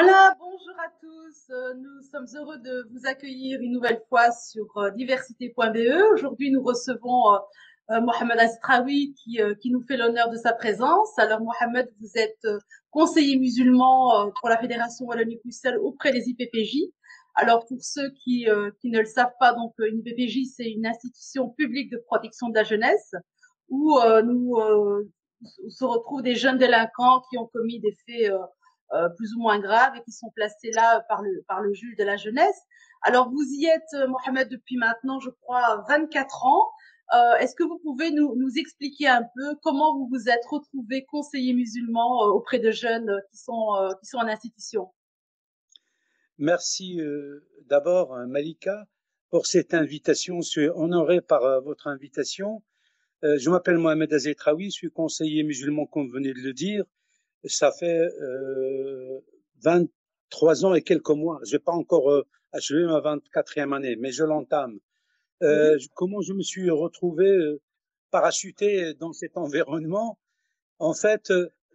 Voilà, bonjour à tous. Nous sommes heureux de vous accueillir une nouvelle fois sur diversité.be. Aujourd'hui, nous recevons Mohamed Astraoui qui nous fait l'honneur de sa présence. Alors, Mohamed, vous êtes conseiller musulman pour la Fédération Wallonie-Bruxelles auprès des IPPJ. Alors, pour ceux qui ne le savent pas, donc une IPPJ, c'est une institution publique de protection de la jeunesse où où se retrouvent des jeunes délinquants qui ont commis des faits plus ou moins graves et qui sont placés là par le juge de la jeunesse. Alors vous y êtes, Mohamed, depuis maintenant, je crois, 24 ans. Est-ce que vous pouvez nous expliquer un peu comment vous vous êtes retrouvé conseiller musulman auprès de jeunes qui sont en institution? Merci d'abord, Malika, pour cette invitation. Je suis honoré par votre invitation. Je m'appelle Mohamed Azetraoui, je suis conseiller musulman, comme vous venez de le dire. Ça fait 23 ans et quelques mois. Je n'ai pas encore achevé ma 24e année, mais je l'entame. Oui. Comment je me suis retrouvé parachuté dans cet environnement? En fait,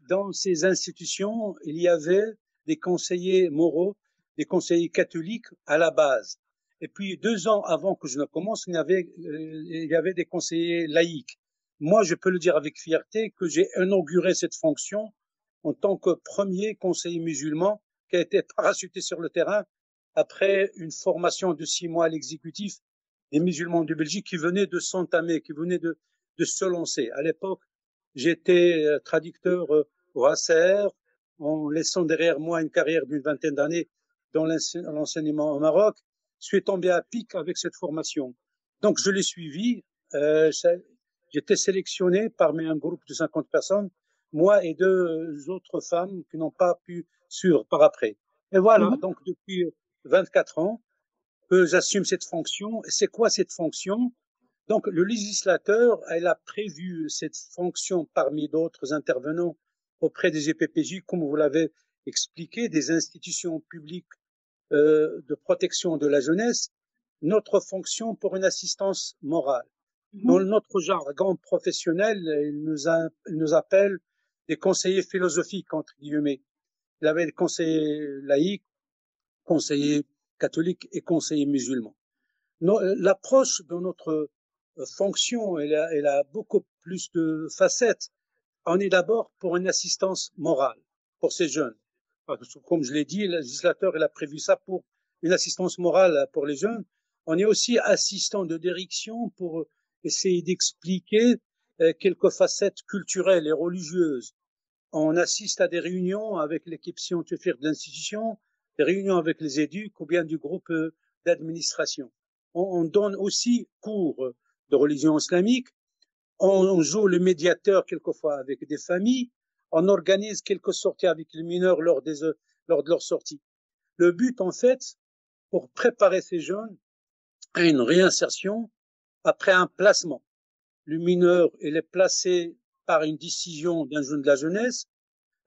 dans ces institutions, il y avait des conseillers moraux, des conseillers catholiques à la base. Et puis, 2 ans avant que je ne commence, il y avait des conseillers laïcs. Moi, je peux le dire avec fierté que j'ai inauguré cette fonction en tant que premier conseiller musulman qui a été parachuté sur le terrain après une formation de 6 mois à l'exécutif des musulmans de Belgique qui venaient de s'entamer, qui venaient de se lancer. À l'époque, j'étais traducteur au HCR en laissant derrière moi une carrière d'une vingtaine d'années dans l'enseignement au Maroc. Je suis tombé à pic avec cette formation. Donc, je l'ai suivi. J'étais sélectionné parmi un groupe de 50 personnes, moi et deux autres femmes qui n'ont pas pu suivre par après. Et voilà, Mhm. donc depuis 24 ans que j'assume cette fonction. Et c'est quoi cette fonction? Donc, le législateur, elle a prévu cette fonction parmi d'autres intervenants auprès des EPPJ, comme vous l'avez expliqué, des institutions publiques de protection de la jeunesse, notre fonction pour une assistance morale. Dans Mhm. notre jargon professionnel, il nous appelle des conseillers philosophiques, entre guillemets. Il avait des conseillers laïcs, conseillers catholiques et conseillers musulmans. L'approche de notre fonction, elle a beaucoup plus de facettes. On est d'abord pour une assistance morale pour ces jeunes. Comme je l'ai dit, le législateur il a prévu ça pour une assistance morale pour les jeunes. On est aussi assistant de direction pour essayer d'expliquer quelques facettes culturelles et religieuses. On assiste à des réunions avec l'équipe scientifique de l'institution, des réunions avec les éduques ou bien du groupe d'administration. On donne aussi cours de religion islamique. On joue le médiateur quelquefois avec des familles. On organise quelques sorties avec les mineurs lors de leur sortie. Le but, en fait, pour préparer ces jeunes à une réinsertion après un placement. Le mineur, il est placé par une décision d'un jeune de la jeunesse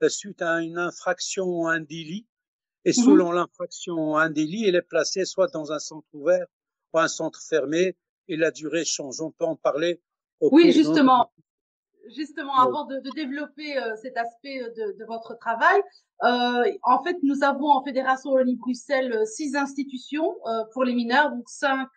suite à une infraction ou un délit. Et Mhm. selon l'infraction ou un délit, il est placé soit dans un centre ouvert ou un centre fermé et la durée change. On peut en parler au Oui, cours de notre justement, avant de développer cet aspect de votre travail, en fait, nous avons en Fédération Wallonie-Bruxelles 6 institutions pour les mineurs, donc 5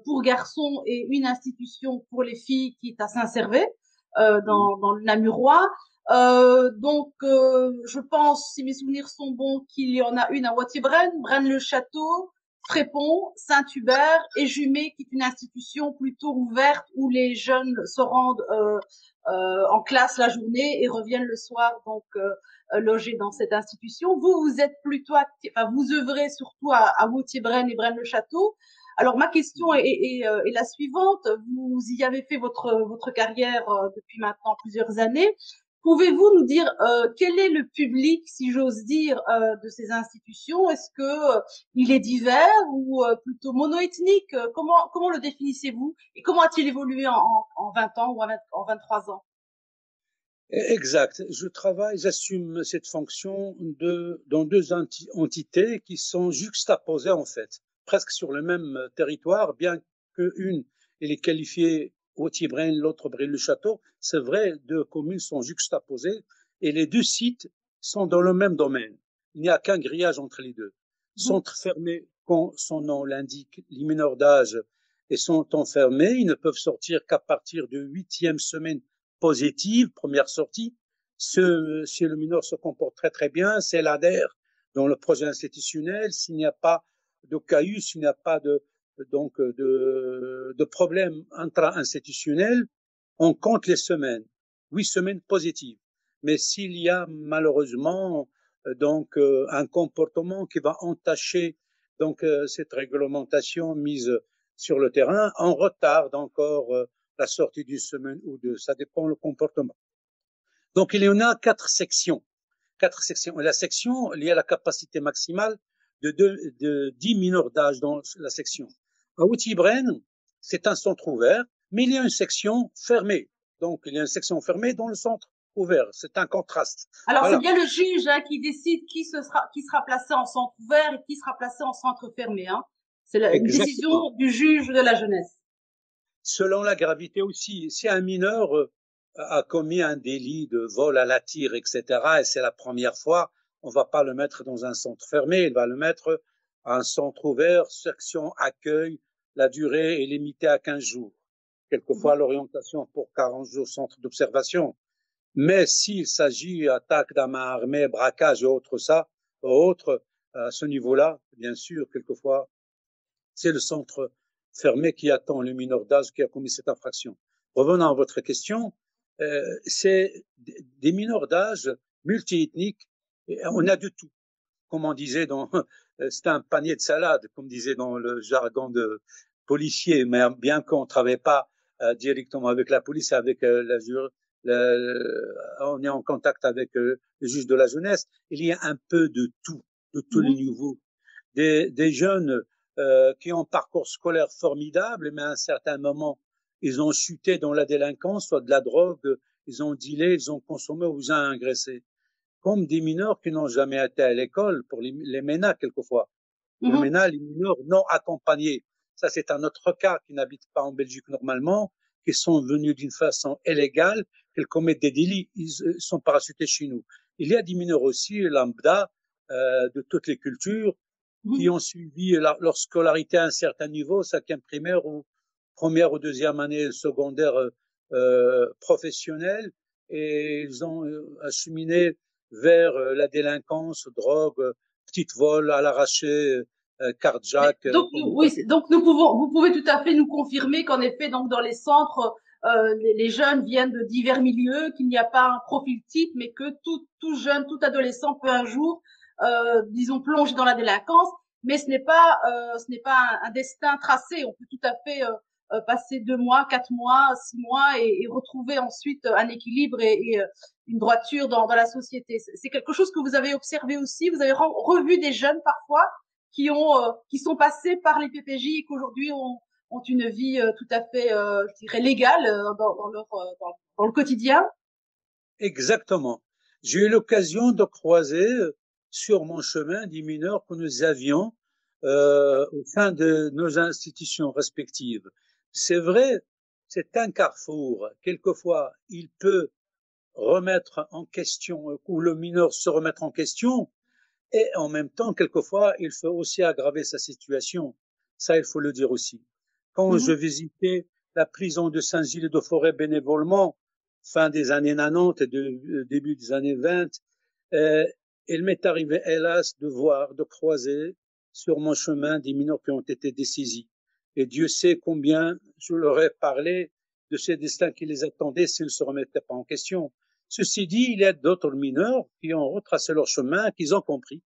pour garçons et une institution pour les filles qui est à Saint-Servais, dans le Namurois. Je pense, si mes souvenirs sont bons, qu'il y en a une à Wattier-Braine, Braine-le-Château, Frépont, Saint-Hubert et Jumet, qui est une institution plutôt ouverte où les jeunes se rendent en classe la journée et reviennent le soir donc logés dans cette institution. Vous, vous êtes plutôt actif, enfin, vous œuvrez surtout à Moutier-Braine et Braine-le-Château. Alors ma question est la suivante. Vous y avez fait votre carrière depuis maintenant plusieurs années. Pouvez-vous nous dire quel est le public, si j'ose dire, de ces institutions? Est-ce que il est divers ou plutôt monoethnique? Comment le définissez-vous? Et comment a-t-il évolué en 20 ans ou en 23 ans? Exact. J'assume cette fonction dans deux entités qui sont juxtaposées en fait, presque sur le même territoire, bien qu'une elle est qualifiée Hautier-Braine, l'autre Braine-le-Château. C'est vrai, deux communes sont juxtaposées et les deux sites sont dans le même domaine. il n'y a qu'un grillage entre les deux. Centre fermé, quand son nom l'indique, les mineurs d'âge et sont enfermés, ils ne peuvent sortir qu'à partir de 8e semaine positive, première sortie. Si le mineur se comporte très très bien, s'il adhère dans le projet institutionnel, s'il n'y a pas de cailloux, s'il n'y a pas de problème intra-institutionnel, on compte les semaines, 8 semaines positives. Mais s'il y a malheureusement un comportement qui va entacher cette réglementation mise sur le terrain, on retarde encore la sortie d'une semaine ou deux. Ça dépend du comportement. Donc il y en a 4 sections. 4 sections. Et la section liée à la capacité maximale de 10 mineurs d'âge dans la section. À Outibren, c'est un centre ouvert, mais il y a une section fermée. Donc il y a une section fermée dans le centre ouvert. C'est un contraste. Alors voilà. C'est bien le juge qui décide qui sera placé en centre ouvert et qui sera placé en centre fermé. C'est la décision du juge de la jeunesse. Selon la gravité aussi. Si un mineur a commis un délit de vol à la tire, etc., et c'est la première fois, on ne va pas le mettre dans un centre fermé, il va le mettre à un centre ouvert, section accueil, la durée est limitée à 15 jours. Quelquefois, l'orientation pour 40 jours, centre d'observation. Mais s'il s'agit d'attaque d'à main armée, braquage et autres, à ce niveau-là, bien sûr, quelquefois, c'est le centre fermé qui attend le mineur d'âge qui a commis cette infraction. Revenons à votre question, c'est des mineurs d'âge multiethniques, on a de tout. Comme on disait c'est un panier de salade, comme disait dans le jargon de policier, mais bien qu'on ne travaille pas directement avec la police, avec on est en contact avec le juge de la jeunesse, il y a un peu de tout, de tous les niveaux. Des jeunes qui ont un parcours scolaire formidable, mais à un certain moment, ils ont chuté dans la délinquance, soit de la drogue, ils ont dealé, ils ont consommé ou ils ont agressé. Comme des mineurs qui n'ont jamais été à l'école, pour les MENA quelquefois. Les MENA, les mineurs non accompagnés. Ça, c'est un autre cas qui n'habitent pas en Belgique normalement, qui sont venus d'une façon illégale, qu'ils commettent des délits, ils sont parachutés chez nous. Il y a des mineurs aussi, lambda, de toutes les cultures, qui ont suivi leur scolarité à un certain niveau, 5e primaire ou première ou deuxième année secondaire professionnelle, et ils ont acheminé vers la délinquance, drogue, petite vol à l'arraché, carjack. Donc, vous pouvez tout à fait nous confirmer qu'en effet, donc dans les centres, les jeunes viennent de divers milieux, qu'il n'y a pas un profil type, mais que tout jeune, tout adolescent peut un jour, disons, plonger dans la délinquance. Mais ce n'est pas un destin tracé. On peut tout à fait passer 2 mois, 4 mois, 6 mois et retrouver ensuite un équilibre et une droiture dans la société. C'est quelque chose que vous avez observé aussi. Vous avez revu des jeunes parfois qui sont passés par les PPJ et qu'aujourd'hui ont une vie tout à fait, je dirais, légale dans le quotidien. Exactement. J'ai eu l'occasion de croiser sur mon chemin des mineurs que nous avions au sein de nos institutions respectives. C'est vrai, c'est un carrefour. Quelquefois, il peut remettre en question, ou le mineur se remettre en question, et en même temps, quelquefois, il faut aussi aggraver sa situation. Ça, il faut le dire aussi. Quand je visitais la prison de Saint-Gilles-de-Forêt bénévolement, fin des années 90 et début des années 20, il m'est arrivé, hélas, de croiser sur mon chemin des mineurs qui ont été dessaisis. Et Dieu sait combien je leur ai parlé de ces destins qui les attendaient s'ils ne se remettaient pas en question. Ceci dit, il y a d'autres mineurs qui ont retracé leur chemin, qu'ils ont compris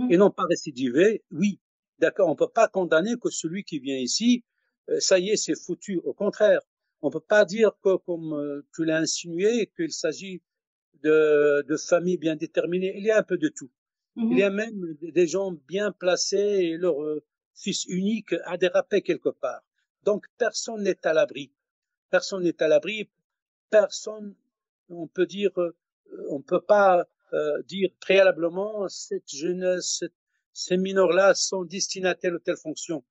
et n'ont pas récidivé. Oui, d'accord, on ne peut pas condamner que celui qui vient ici, ça y est, c'est foutu. Au contraire, on ne peut pas dire que, comme tu l'as insinué, qu'il s'agit de familles bien déterminées. Il y a un peu de tout. Il y a même des gens bien placés et leur fils unique a dérapé quelque part. Donc, personne n'est à l'abri. Personne n'est à l'abri. Personne, on peut dire, on ne peut pas dire préalablement cette jeunesse, ces mineurs-là sont destinés à telle ou telle fonction.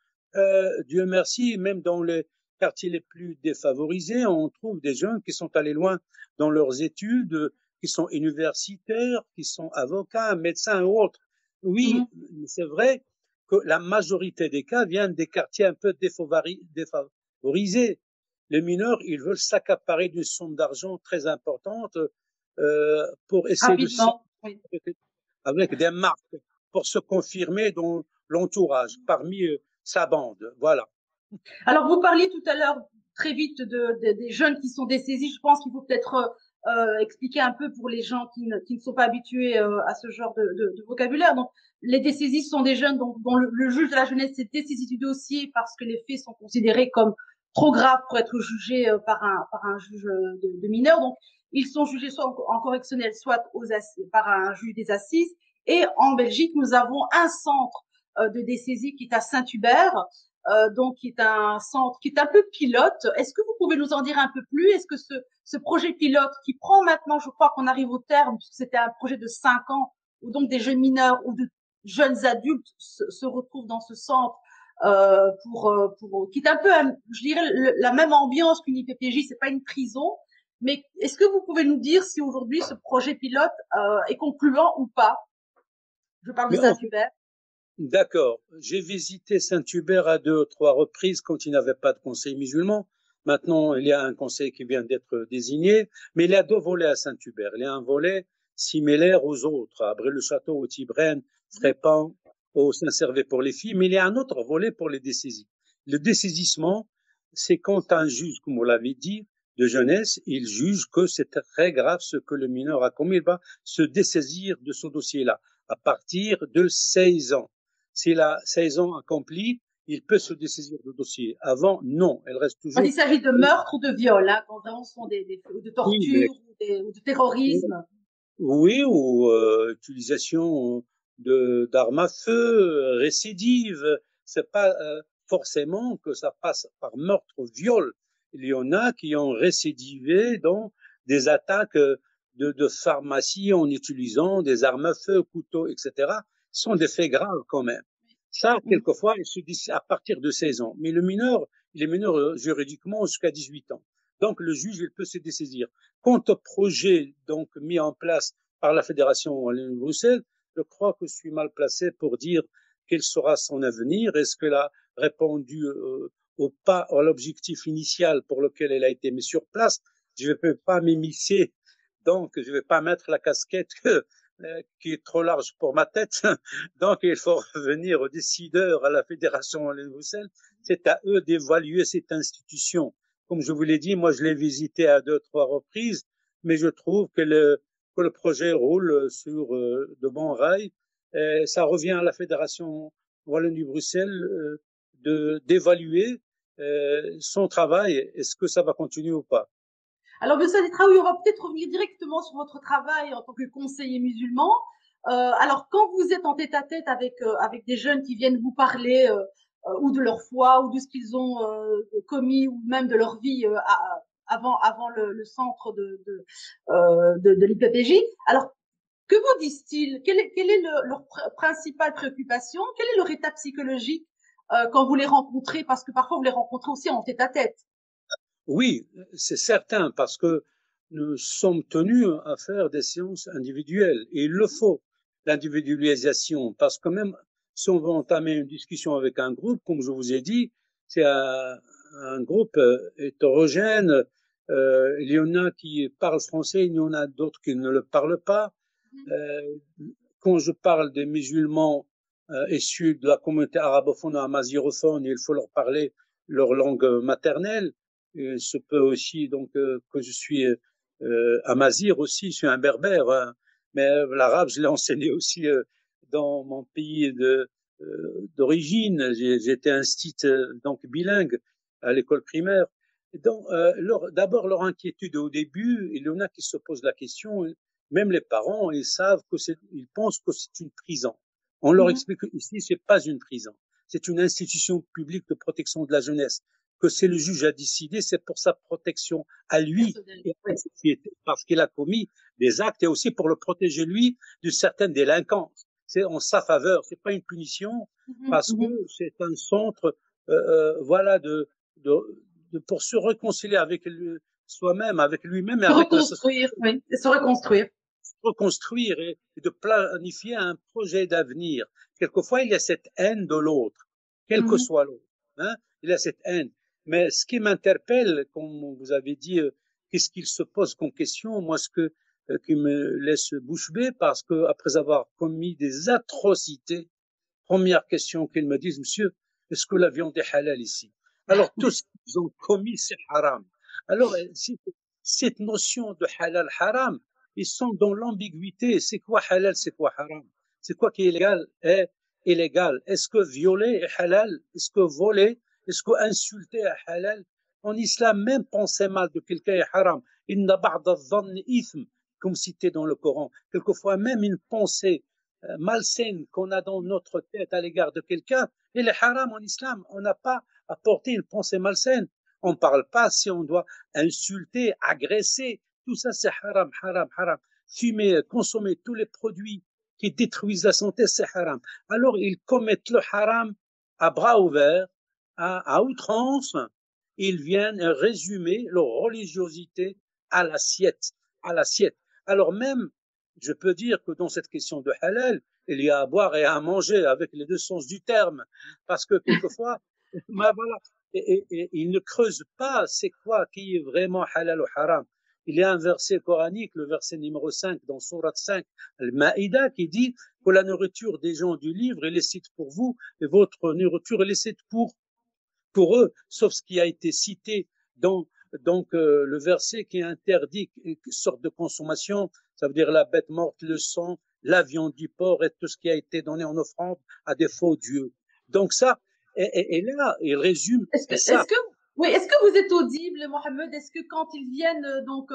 Dieu merci, même dans les quartiers les plus défavorisés, on trouve des jeunes qui sont allés loin dans leurs études, qui sont universitaires, qui sont avocats, médecins ou autres. Oui, c'est vrai que la majorité des cas viennent des quartiers un peu défavorisés. Les mineurs, ils veulent s'accaparer d'une somme d'argent très importante pour essayer de Rapidement, oui. avec des marques pour se confirmer dans l'entourage, parmi sa bande. Voilà. Alors, vous parliez tout à l'heure très vite des jeunes qui sont dessaisis. Je pense qu'il faut peut-être expliquer un peu pour les gens qui ne sont pas habitués à ce genre de vocabulaire. Donc, les dessaisies sont des jeunes dont le juge de la jeunesse s'est dessaisi du dossier parce que les faits sont considérés comme trop graves pour être jugés par un juge de mineurs. Donc, ils sont jugés soit en correctionnel, soit par un juge des assises. Et en Belgique, nous avons un centre de dessaisie qui est à Saint-Hubert, donc qui est un centre qui est un peu pilote. Est-ce que vous pouvez nous en dire un peu plus? Est-ce que ce projet pilote qui prend maintenant, je crois qu'on arrive au terme, puisque c'était un projet de 5 ans, où donc des jeunes mineurs ou de jeunes adultes se retrouvent dans ce centre qui est un peu, je dirais, la même ambiance qu'une IPPJ, c'est pas une prison. Mais est-ce que vous pouvez nous dire si aujourd'hui ce projet pilote est concluant ou pas? Je parle de Saint-Hubert. D'accord. J'ai visité Saint-Hubert à 2 ou 3 reprises quand il n'y avait pas de conseil musulman. Maintenant, il y a un conseil qui vient d'être désigné, mais il y a 2 volets à Saint-Hubert. Il y a un volet similaire aux autres, à Bray-le-Château, au Tibraine, Trépan, au Saint-Servais pour les filles, mais il y a un autre volet pour les dessaisies. Le dessaisissement, c'est quand un juge, comme vous l'avez dit, de jeunesse, il juge que c'est très grave ce que le mineur a commis, il va se dessaisir de ce dossier-là à partir de 16 ans. S'il a 16 ans accomplis, il peut se dessaisir du dossier. Avant, non, elle reste toujours. Quand il s'agit de meurtre ou de viol, hein, quand vraiment ce sont de torture ou de terrorisme. Oui, ou utilisation d'armes à feu, récidive. C'est pas forcément que ça passe par meurtre ou viol. Il y en a qui ont récidivé dans des attaques de pharmacie en utilisant des armes à feu, couteaux, etc. Ce sont des faits graves quand même. Ça, quelquefois, il se dit à partir de 16 ans. Mais le mineur, il est mineur juridiquement jusqu'à 18 ans. Donc, le juge, il peut se dessaisir. Quant au projet donc mis en place par la Fédération de Bruxelles, je crois que je suis mal placé pour dire quel sera son avenir. Est-ce qu'elle a répondu au pas à l'objectif initial pour lequel elle a été mise sur place? Je ne peux pas m'immiscer, donc je ne vais pas mettre la casquette qui est trop large pour ma tête. Donc il faut revenir aux décideurs, à la Fédération de Bruxelles. C'est à eux d'évaluer cette institution. Comme je vous l'ai dit, moi je l'ai visité à 2 ou 3 reprises, mais je trouve que le projet roule sur de bons rails. Ça revient à la Fédération Wallonie-Bruxelles d'évaluer son travail. Est-ce que ça va continuer ou pas? Alors, M. Traoui, on va peut-être revenir directement sur votre travail en tant que conseiller musulman. Alors, quand vous êtes en tête-à-tête avec des jeunes qui viennent vous parler ou de leur foi ou de ce qu'ils ont commis ou même de leur vie avant le centre de l'IPPJ, alors que vous disent-ils? Quelle est leur principale préoccupation? Quel est leur état psychologique quand vous les rencontrez? Parce que parfois vous les rencontrez aussi en tête-à-tête. Oui, c'est certain, parce que nous sommes tenus à faire des séances individuelles. Et il le faut, l'individualisation, parce que même si on veut entamer une discussion avec un groupe, comme je vous ai dit, c'est un groupe hétérogène. Il y en a qui parlent français, il y en a d'autres qui ne le parlent pas. Quand je parle des musulmans issus de la communauté arabophone ou amazirophone, il faut leur parler leur langue maternelle. Il se peut aussi donc que je suis amazir aussi, je suis un berbère, hein, mais l'arabe je l'ai enseigné aussi dans mon pays d'origine. J'ai été instit donc bilingue à l'école primaire. Donc d'abord leur inquiétude au début, il y en a qui se posent la question, même les parents, ils savent que ils pensent que c'est une prison. On leur explique que ici c'est pas une prison, c'est une institution publique de protection de la jeunesse, que c'est le juge à décider, c'est pour sa protection à lui et à la société, parce qu'il a commis des actes, et aussi pour le protéger lui d'une certaine délinquance. C'est en sa faveur, c'est pas une punition, parce que c'est un centre, voilà, pour se réconcilier avec soi-même, avec lui-même et Se avec la société. reconstruire, oui, et se reconstruire. Reconstruire et de planifier un projet d'avenir. Quelquefois, il y a cette haine de l'autre, quel que soit l'autre. Hein, il y a cette haine. Mais ce qui m'interpelle, comme vous avez dit, qu'est-ce qu'il se pose comme question, moi, ce qui me laisse bouche bée, parce que après avoir commis des atrocités, première question qu'ils me disent, monsieur, est-ce que la viande est halal ici? Alors, tout ce qu'ils ont commis, c'est haram. Alors, cette notion de halal haram, ils sont dans l'ambiguïté. C'est quoi halal, c'est quoi haram? C'est quoi qui est légal et illégal? Est-ce que violer est halal? Est-ce que voler? Est-ce que insulter est halal? En islam, même penser mal de quelqu'un est haram. Inna ba'da dhanni ithm, comme cité dans le Coran. Quelquefois, même une pensée malsaine qu'on a dans notre tête à l'égard de quelqu'un, il est haram en islam. On n'a pas à porter une pensée malsaine. On ne parle pas si on doit insulter, agresser. Tout ça, c'est haram, haram, haram. Fumer, consommer tous les produits qui détruisent la santé, c'est haram. Alors, ils commettent le haram à bras ouverts, à outrance. Ils viennent résumer leur religiosité à l'assiette, à l'assiette. Alors même, je peux dire que dans cette question de halal, il y a à boire et à manger avec les deux sens du terme, parce que quelquefois, ben voilà, et il ne creuse pas c'est quoi qui est vraiment halal ou haram. Il y a un verset coranique, le verset numéro 5 dans Sourate 5, Al-Ma'ida, qui dit que la nourriture des gens du livre est licite pour vous et votre nourriture est licite pour eux, sauf ce qui a été cité dans le verset qui interdit une sorte de consommation, ça veut dire la bête morte, le sang, la viande du porc et tout ce qui a été donné en offrande à des faux dieux. Donc ça, et là, il résume ça. Oui, est-ce que vous êtes audible, Mohamed? Est-ce que quand ils viennent,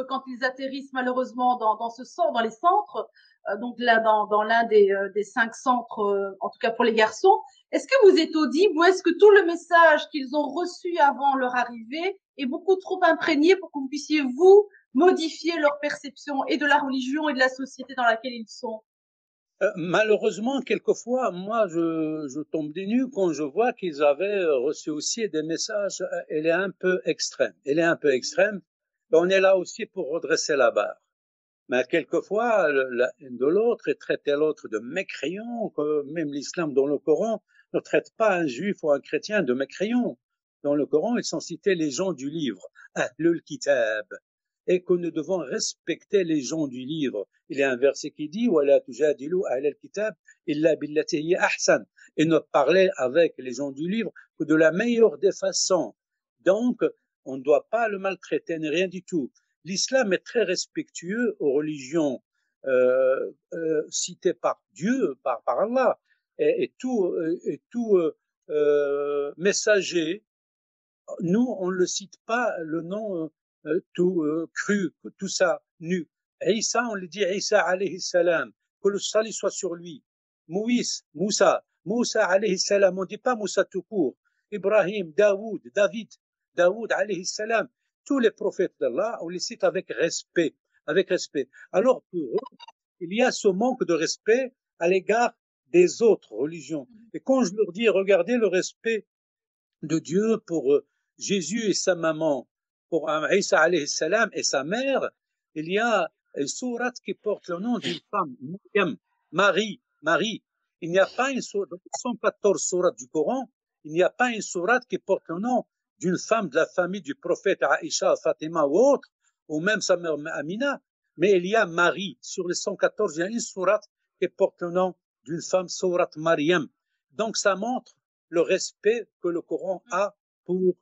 quand ils atterrissent malheureusement dans ce centre, dans les centres, donc là, dans l'un des 5 centres, en tout cas pour les garçons, est-ce que vous êtes audible ou est-ce que tout le message qu'ils ont reçu avant leur arrivée est beaucoup trop imprégné pour que vous puissiez, vous, modifier leur perception et de la religion et de la société dans laquelle ils sont? Malheureusement, quelquefois, moi, je tombe des nues quand je vois qu'ils avaient reçu aussi des messages. Elle est un peu extrême. Elle est un peu extrême. On est là aussi pour redresser la barre. Mais quelquefois, la haine de l'autre et traiter l'autre de mécréant, que même l'islam dans le Coran ne traite pas un juif ou un chrétien de mécréant. Dans le Coran, ils sont cités les gens du livre, Ahlul Kitab, et que nous devons respecter les gens du livre. Il y a un verset qui dit وَلَا تُجَادِلُوا أَهْلَ الْكِتَابِ إِلَّا بِالَّتِي هِيَ أَحْسَنُ, et ne parler avec les gens du livre que de la meilleure des façons. Donc, on ne doit pas le maltraiter, ni rien du tout. L'islam est très respectueux aux religions citées par Dieu, par Allah, et tout messager. Nous, on ne le cite pas le nom tout cru, tout ça nu. Isa, on le dit Isa alayhi salam, que le salut soit sur lui. Moussa alayhi salam, on ne dit pas Moussa tout court. Ibrahim, Daoud alayhi salam. Tous les prophètes d'Allah, on les cite avec respect, avec respect. Alors, pour eux, il y a ce manque de respect à l'égard des autres religions. Et quand je leur dis, regardez le respect de Dieu pour Jésus et sa maman, pour Isa alayhi salam et sa mère, il y a une sourate qui porte le nom d'une femme, Marie. Il n'y a pas une sourate, dans 114 sourates du Coran, il n'y a pas une sourate qui porte le nom d'une femme de la famille du prophète Aïcha, Fatima ou autre, ou même sa mère Amina, mais il y a Marie. Sur les 114, il y a une sourate qui porte le nom d'une femme, sourate Mariam. Donc ça montre le respect que le Coran a pour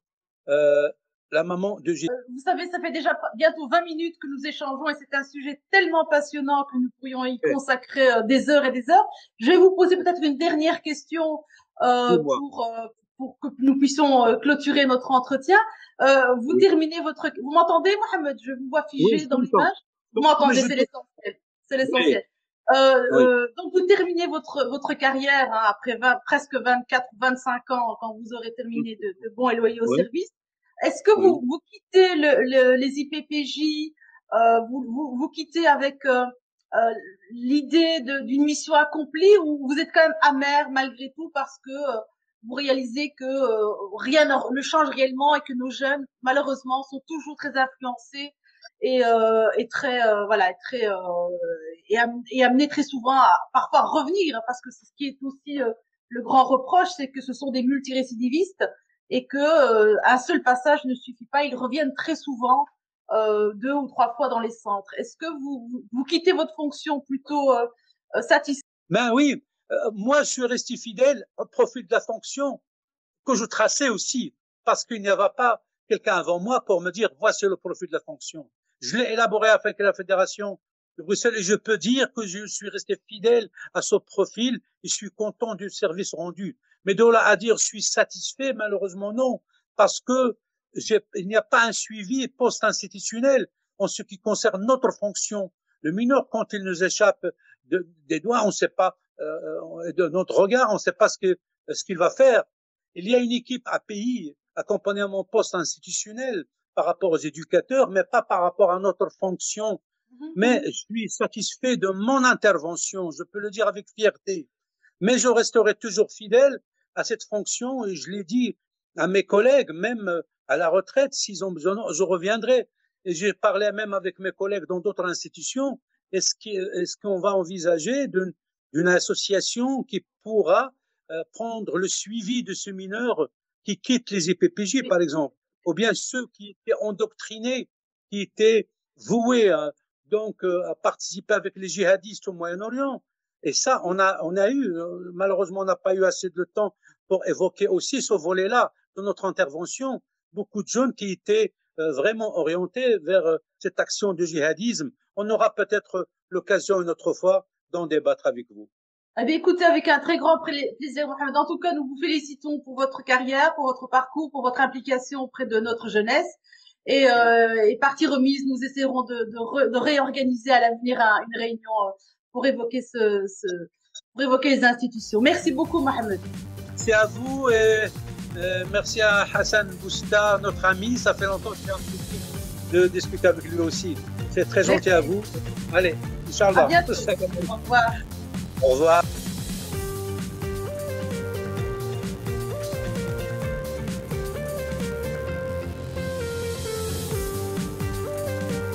la maman de Jésus. Vous savez, ça fait déjà bientôt 20 minutes que nous échangeons et c'est un sujet tellement passionnant que nous pourrions y consacrer des heures et des heures. Je vais vous poser peut-être une dernière question pour que nous puissions clôturer notre entretien. Vous terminez votre... Vous m'entendez, Mohamed? Je vous vois figé dans l'image. Vous m'entendez, c'est l'essentiel. C'est l'essentiel. Donc vous terminez votre carrière après presque 24 ou 25 ans quand vous aurez terminé de bons et loyaux services. Est-ce que vous quittez les IPPJ, vous quittez avec l'idée d'une mission accomplie ou vous êtes quand même amer malgré tout parce que vous réalisez que rien ne change réellement et que nos jeunes, malheureusement, sont toujours très influencés et très voilà, très et amenés très souvent à parfois revenir, parce que c'est ce qui est aussi le grand reproche, c'est que ce sont des multirécidivistes et que un seul passage ne suffit pas, ils reviennent très souvent 2 ou 3 fois dans les centres. Est-ce que vous quittez votre fonction plutôt satisfait? Ben oui, moi je suis resté fidèle au profil de la fonction que je traçais aussi, parce qu'il n'y avait pas quelqu'un avant moi pour me dire voici le profil de la fonction. Je l'ai élaboré avec la Fédération de Bruxelles et je peux dire que je suis resté fidèle à ce profil et je suis content du service rendu. Mais de là à dire je suis satisfait, malheureusement non, parce que il n'y a pas un suivi post-institutionnel en ce qui concerne notre fonction. Le mineur, quand il nous échappe des doigts, on ne sait pas, de notre regard, on ne sait pas ce qu'il va faire. Il y a une équipe API, accompagnement post-institutionnel, par rapport aux éducateurs, mais pas par rapport à notre fonction. Mais je suis satisfait de mon intervention, je peux le dire avec fierté. Mais je resterai toujours fidèle à cette fonction et je l'ai dit à mes collègues, même à la retraite, s'ils ont besoin, je reviendrai. Et j'ai parlé même avec mes collègues dans d'autres institutions. Est-ce qu'on va envisager d'une association qui pourra prendre le suivi de ce mineur qui quitte les EPPJ, par exemple, ou bien ceux qui étaient endoctrinés, qui étaient voués à participer avec les djihadistes au Moyen-Orient. Et ça, on a eu, malheureusement, on n'a pas eu assez de temps pour évoquer aussi ce volet-là de notre intervention. Beaucoup de jeunes qui étaient vraiment orientés vers cette action de djihadisme. On aura peut-être l'occasion une autre fois d'en débattre avec vous. Eh bien, écoutez, avec un très grand plaisir, Mohamed. En tout cas, nous vous félicitons pour votre carrière, pour votre parcours, pour votre implication auprès de notre jeunesse. Et partie remise, nous essaierons de réorganiser à l'avenir une réunion pour évoquer pour évoquer les institutions. Merci beaucoup, Mohamed. Merci à vous et merci à Hassan Bousta, notre ami. Ça fait longtemps que j'ai envie de discuter avec lui aussi. C'est très gentil à vous. Allez, Inch'Allah. À bientôt. Au revoir. Au revoir.